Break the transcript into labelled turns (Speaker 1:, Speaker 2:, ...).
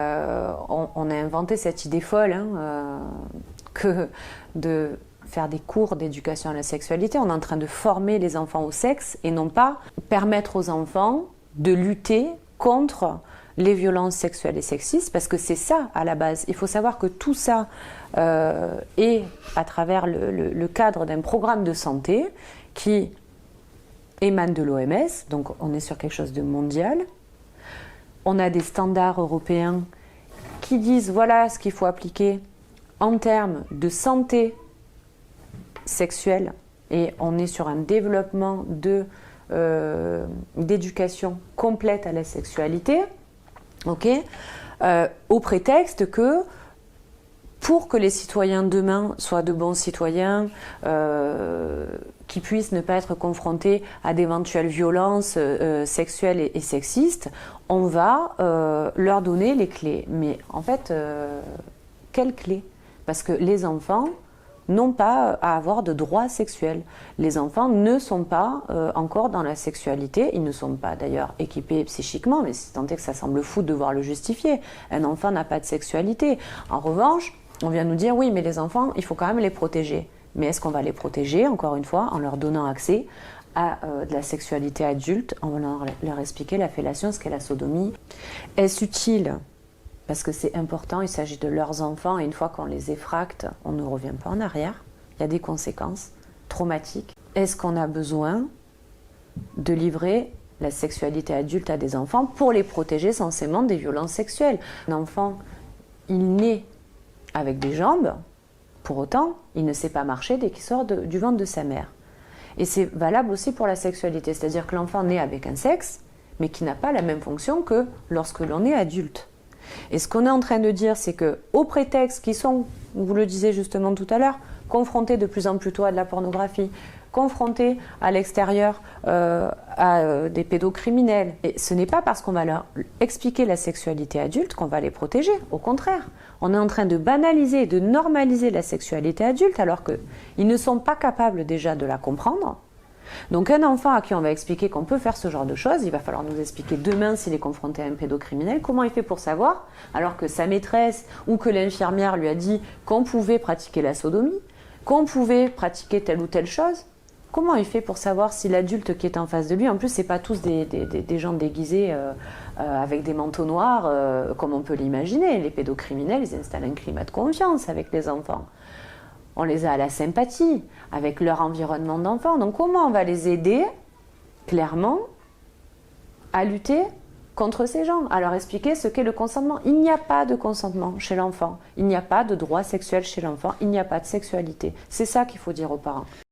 Speaker 1: On a inventé cette idée folle que de faire des cours d'éducation à la sexualité. On est en train de former les enfants au sexe et non pas permettre aux enfants de lutter contre les violences sexuelles et sexistes, parce que c'est ça à la base. Il faut savoir que tout ça est à travers le cadre d'un programme de santé qui émane de l'OMS, donc on est sur quelque chose de mondial. On a des standards européens qui disent voilà ce qu'il faut appliquer en termes de santé sexuelle, et on est sur un développement d'éducation complète à la sexualité, au prétexte que pour que les citoyens demain soient de bons citoyens, qui puissent ne pas être confrontés à d'éventuelles violences sexuelles et sexistes, on va leur donner les clés. Mais en fait, quelles clés? Parce que les enfants n'ont pas à avoir de droits sexuels. Les enfants ne sont pas encore dans la sexualité, ils ne sont pas d'ailleurs équipés psychiquement, mais c'est tant est que ça semble fou de devoir le justifier. Un enfant n'a pas de sexualité. En revanche, on vient nous dire oui, mais les enfants, il faut quand même les protéger. Mais est-ce qu'on va les protéger, encore une fois, en leur donnant accès à de la sexualité adulte, en leur expliquer la fellation, ce qu'est la sodomie? Est-ce utile? Parce que c'est important, il s'agit de leurs enfants, et une fois qu'on les effracte, on ne revient pas en arrière. Il y a des conséquences traumatiques. Est-ce qu'on a besoin de livrer la sexualité adulte à des enfants pour les protéger censément des violences sexuelles? Un enfant, il naît avec des jambes, pour autant, il ne sait pas marcher dès qu'il sort du ventre de sa mère. Et c'est valable aussi pour la sexualité, c'est-à-dire que l'enfant naît avec un sexe, mais qui n'a pas la même fonction que lorsque l'on est adulte. Et ce qu'on est en train de dire, c'est que, au prétexte qu'ils sont, vous le disiez justement tout à l'heure, confrontés de plus en plus tôt à de la pornographie, confrontés à l'extérieur à des pédocriminels. Et ce n'est pas parce qu'on va leur expliquer la sexualité adulte qu'on va les protéger. Au contraire, on est en train de banaliser, de normaliser la sexualité adulte alors qu'ils ne sont pas capables déjà de la comprendre. Donc un enfant à qui on va expliquer qu'on peut faire ce genre de choses, il va falloir nous expliquer demain s'il est confronté à un pédocriminel, comment il fait pour savoir, alors que sa maîtresse ou que l'infirmière lui a dit qu'on pouvait pratiquer la sodomie, qu'on pouvait pratiquer telle ou telle chose. Comment il fait pour savoir si l'adulte qui est en face de lui, en plus c'est pas tous des gens déguisés avec des manteaux noirs comme on peut l'imaginer, les pédocriminels ils installent un climat de confiance avec les enfants. On les a à la sympathie, avec leur environnement d'enfant. Donc comment on va les aider, clairement, à lutter contre ces gens, à leur expliquer ce qu'est le consentement? Il n'y a pas de consentement chez l'enfant, il n'y a pas de droit sexuel chez l'enfant, il n'y a pas de sexualité. C'est ça qu'il faut dire aux parents.